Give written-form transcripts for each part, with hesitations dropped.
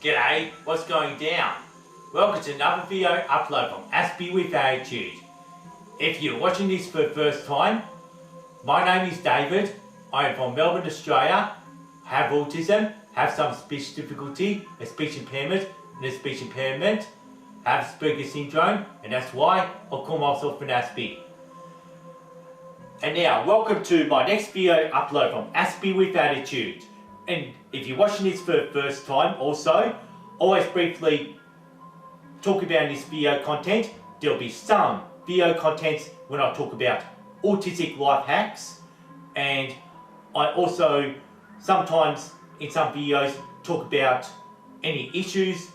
G'day, what's going down? Welcome to another video upload from Aspie with Attitude. If you're watching this for the first time, my name is David. I am from Melbourne, Australia, have autism, have some speech difficulty, a speech impairment, have Asperger's syndrome, and that's why I call myself an Aspie. And now, welcome to my next video upload from Aspie with Attitude. And if you're watching this for the first time also, always briefly talk about this video content. There'll be some video contents when I talk about autistic life hacks, and I also sometimes in some videos talk about any issues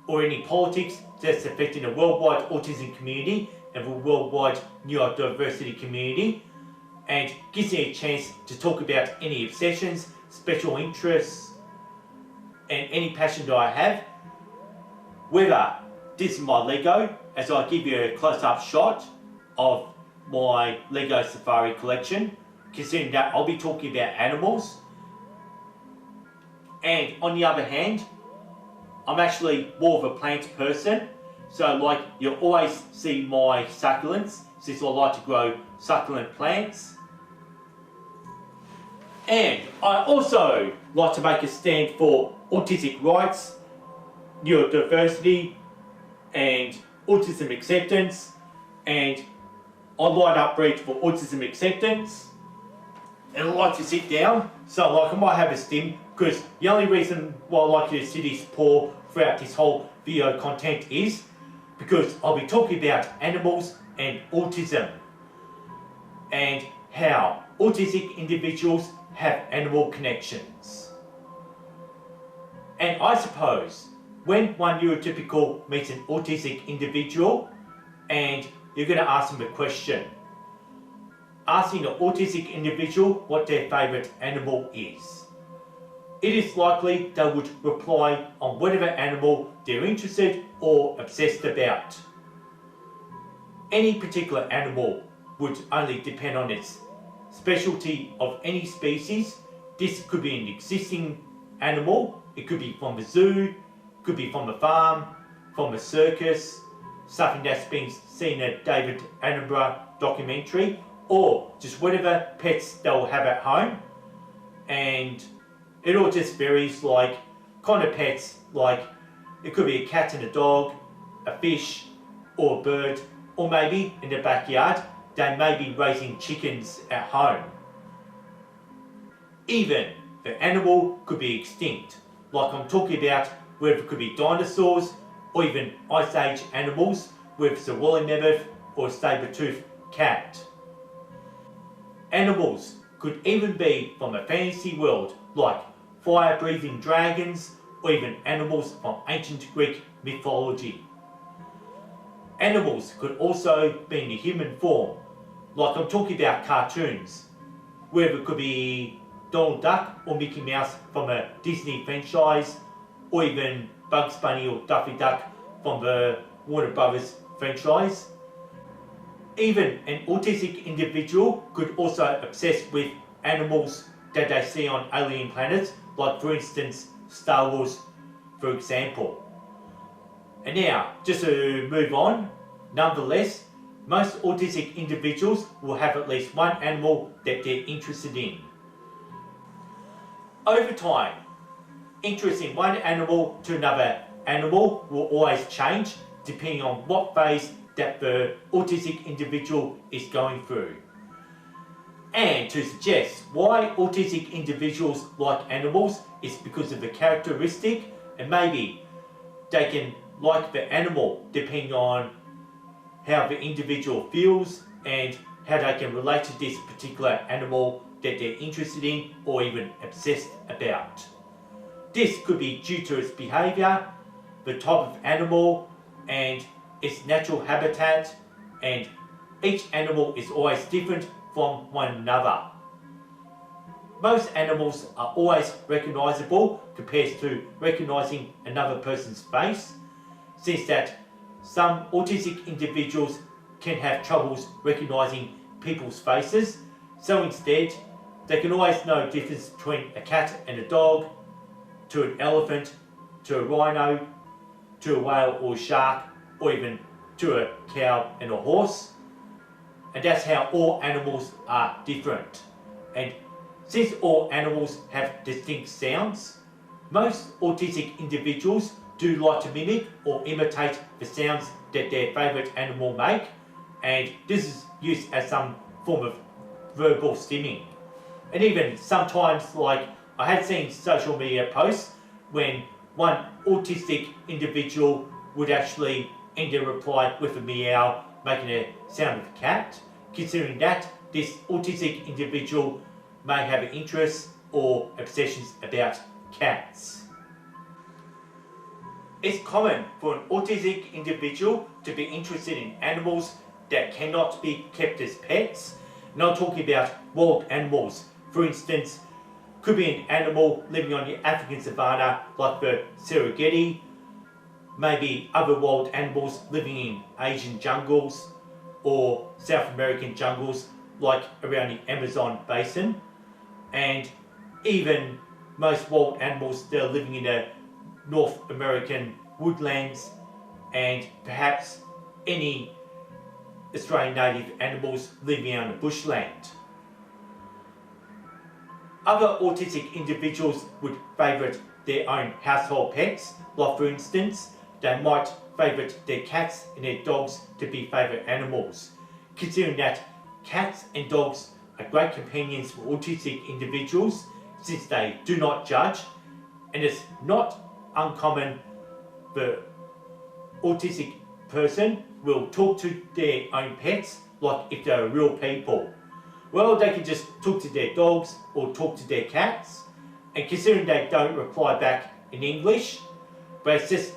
or any politics that's affecting the worldwide autism community and the worldwide neurodiversity community, and gives me a chance to talk about any obsessions, special interests, and any passion that I have. Whether this is my Lego, as I give you a close-up shot of my Lego Safari collection, considering that I'll be talking about animals. And on the other hand, I'm actually more of a plant person, so like you'll always see my succulents, since I like to grow succulent plants. And I also like to make a stand for autistic rights, neurodiversity, and autism acceptance. And I light up breeds for autism acceptance. And I like to sit down, so like I might have a stim, because the only reason why I like you to see this paw throughout this whole video content is because I'll be talking about animals and autism, and how autistic individuals have animal connections. And I suppose when one neurotypical meets an autistic individual and you're going to ask them a question, asking the autistic individual what their favourite animal is, it is likely they would reply on whatever animal they're interested or obsessed about. Any particular animal would only depend on its specialty of any species. This could be an existing animal, it could be from a zoo, could be from a farm, from a circus, something that's been seen in a David Attenborough documentary, or just whatever pets they'll have at home. And it all just varies, like kind of pets, like it could be a cat and a dog, a fish, or a bird, or maybe in the backyard they may be raising chickens at home. Even the animal could be extinct, like I'm talking about whether it could be dinosaurs or even Ice Age animals, whether it's a woolly mammoth or a saber-toothed cat. Animals could even be from a fantasy world, like fire-breathing dragons or even animals from ancient Greek mythology. Animals could also be in the human form, like I'm talking about cartoons, whether it could be Donald Duck or Mickey Mouse from a Disney franchise, or even Bugs Bunny or Daffy Duck from the Warner Brothers franchise. Even an autistic individual could also obsess with animals that they see on alien planets, like for instance Star Wars, for example. And now, just to move on, nonetheless, most autistic individuals will have at least one animal that they're interested in. Over time, interest in one animal to another animal will always change depending on what phase that the autistic individual is going through. And to suggest why autistic individuals like animals is because of the characteristic, and maybe they can like the animal depending on how the individual feels and how they can relate to this particular animal that they're interested in or even obsessed about. This could be due to its behaviour, the type of animal, and its natural habitat, and each animal is always different from one another. Most animals are always recognisable compared to recognising another person's face, since that some autistic individuals can have troubles recognising people's faces, so instead they can always know the difference between a cat and a dog, to an elephant, to a rhino, to a whale or shark, or even to a cow and a horse. And that's how all animals are different. And since all animals have distinct sounds, most autistic individuals do like to mimic or imitate the sounds that their favourite animal make, and this is used as some form of verbal stimming. And even sometimes, like I had seen social media posts when one autistic individual would actually end their reply with a meow, making a sound of a cat, considering that this autistic individual may have an interest or obsessions about cats. It's common for an autistic individual to be interested in animals that cannot be kept as pets. And I'm talking about wild animals. For instance, could be an animal living on the African savanna like the Serengeti, maybe other wild animals living in Asian jungles or South American jungles like around the Amazon basin, and even most wild animals that are living in the North American woodlands, and perhaps any Australian native animals living on the bushland. Other autistic individuals would favourite their own household pets, like for instance, they might favourite their cats and their dogs to be favourite animals, considering that cats and dogs are great companions for autistic individuals since they do not judge, and it's not uncommon the autistic person will talk to their own pets like if they're real people. Well, they can just talk to their dogs or talk to their cats, and considering they don't reply back in English, but it's just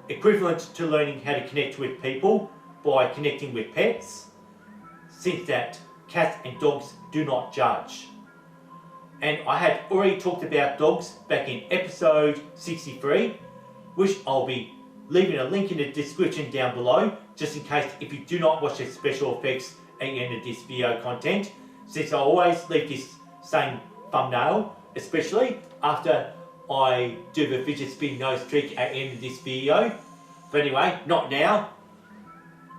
equivalent to learning how to connect with people by connecting with pets, since that cats and dogs do not judge. And I had already talked about dogs back in episode 63, which I'll be leaving a link in the description down below, just in case if you do not watch the special effects at the end of this video content, since I always leave this same thumbnail, especially after I do the fidget spin nose trick at the end of this video. But anyway, not now,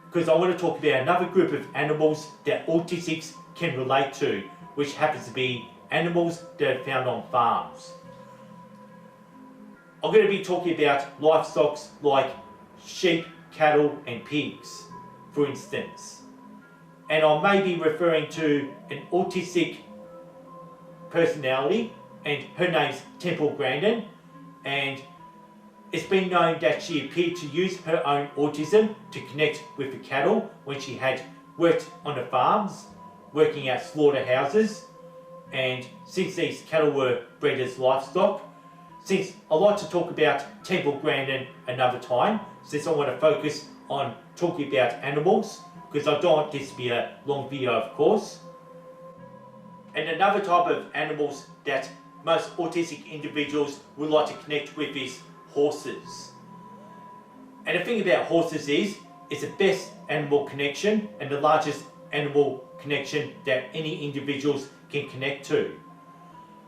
because I want to talk about another group of animals that autistics can relate to, which happens to be animals that are found on farms. I'm going to be talking about livestock like sheep, cattle and pigs, for instance. And I may be referring to an autistic personality, and her name's Grandin, and it's been known that she appeared to use her own autism to connect with the cattle when she had worked on the farms, working at slaughterhouses. And since these cattle were bred as livestock, since I like to talk about Grandin another time, since I want to focus on talking about animals, because I don't want this to be a long video, of course. And another type of animals that most autistic individuals would like to connect with is horses. And the thing about horses is, it's the best animal connection and the largest animal connection that any individuals can connect to.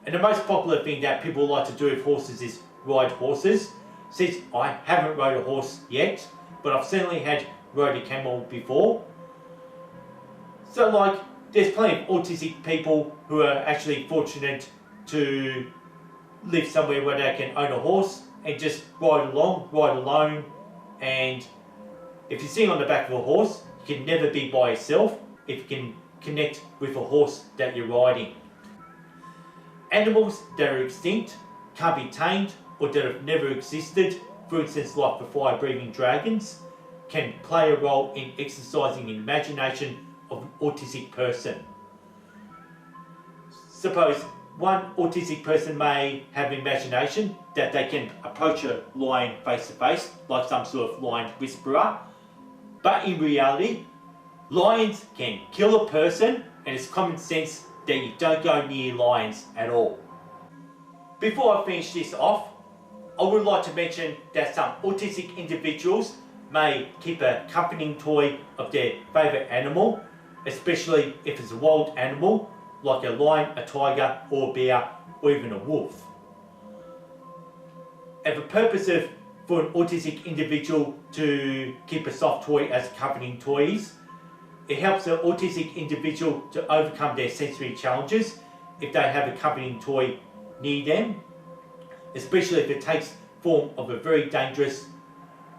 And the most popular thing that people like to do with horses is ride horses. Since I haven't rode a horse yet, but I've certainly had rode a camel before. So like, there's plenty of autistic people who are actually fortunate to live somewhere where they can own a horse and just ride alone, and if you're sitting on the back of a horse, you can never be by yourself if you can connect with a horse that you're riding. Animals that are extinct, can't be tamed, or that have never existed, for instance like the fire-breathing dragons, can play a role in exercising the imagination of an autistic person. Suppose one autistic person may have imagination that they can approach a lion face to face, like some sort of lion whisperer, but in reality, lions can kill a person, and it's common sense that you don't go near lions at all. Before I finish this off, I would like to mention that some autistic individuals may keep a comforting toy of their favourite animal, especially if it's a wild animal like a lion, a tiger or a bear or even a wolf. And the purpose of for an autistic individual to keep a soft toy as accompanying toys. It helps an autistic individual to overcome their sensory challenges if they have a accompanying toy near them, especially if it takes form of a very dangerous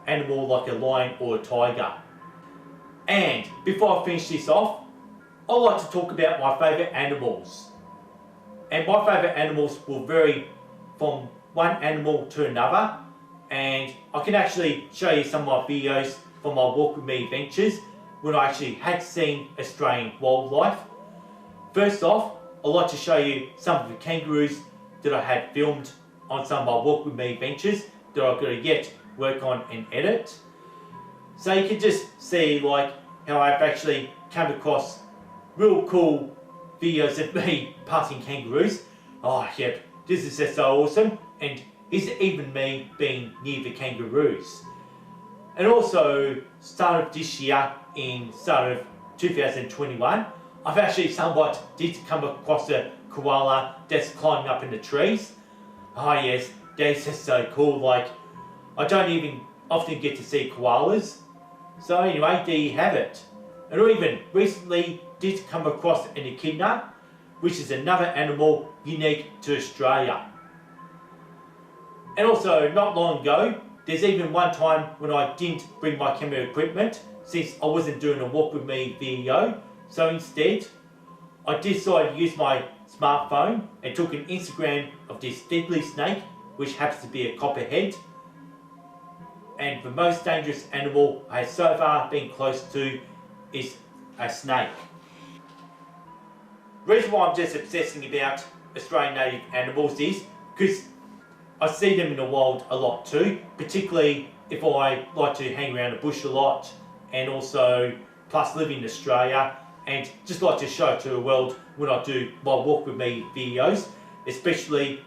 animal like a lion or a tiger. And before I finish this off, I like to talk about my favourite animals. And my favourite animals will vary from one animal to another, and I can actually show you some of my videos from my Walk With Me adventures when I actually had seen Australian wildlife. First off, I'd like to show you some of the kangaroos that I had filmed on some of my Walk With Me adventures that I've got to yet work on and edit. So you can just see like how I've actually come across real cool videos of me passing kangaroos. Oh yep, this is just so awesome, and is even me being near the kangaroos. And also, start of this year, in start of 2021, I've actually somewhat did come across a koala that's climbing up in the trees. Oh yes, that's just so cool. Like, I don't even often get to see koalas. So anyway, there you have it. And I even recently did come across an echidna, which is another animal unique to Australia. And also, not long ago, there's even one time when I didn't bring my camera equipment since I wasn't doing a Walk With Me video. So instead, I decided to use my smartphone and took an Instagram of this deadly snake, which happens to be a copperhead. And the most dangerous animal I have so far been close to is a snake. The reason why I'm just obsessing about Australian native animals is because I see them in the wild a lot too, particularly if I like to hang around the bush a lot, and also plus live in Australia and just like to show to the world when I do my Walk With Me videos, especially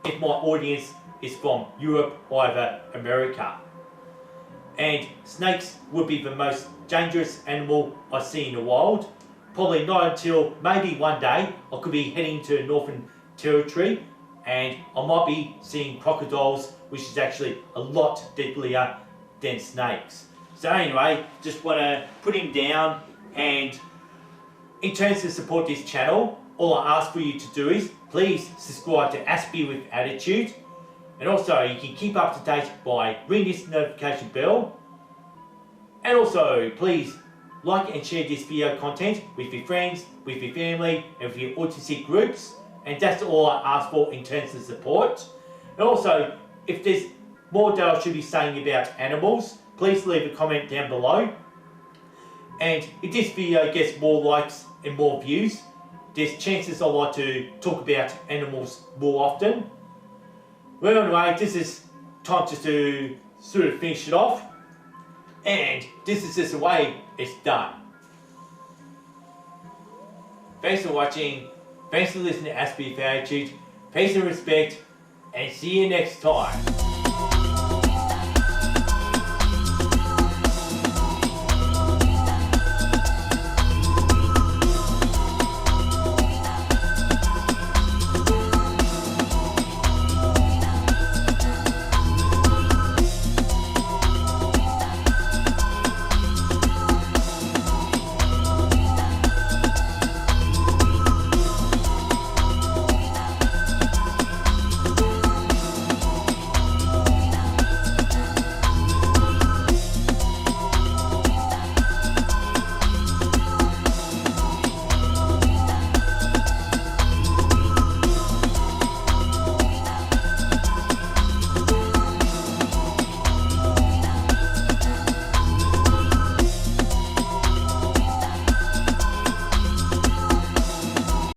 if my audience is from Europe or either America. And snakes would be the most dangerous animal I see in the wild. Probably not until maybe one day I could be heading to Northern Territory and I might be seeing crocodiles, which is actually a lot deadlier than snakes. So anyway, just want to put him down, and in terms to support this channel, all I ask for you to do is please subscribe to Aspie with Attitude, and also you can keep up to date by ringing this notification bell, and also please like and share this video content with your friends, with your family, and with your autistic groups. And that's all I ask for in terms of support. And also, if there's more that I should be saying about animals, please leave a comment down below. And if this video gets more likes and more views, there's chances I like to talk about animals more often. Well anyway, this is time just to sort of finish it off. And this is just the way it's done. Thanks for watching. Thanks for listening to Aspie with Attitude. Peace and respect, and see you next time.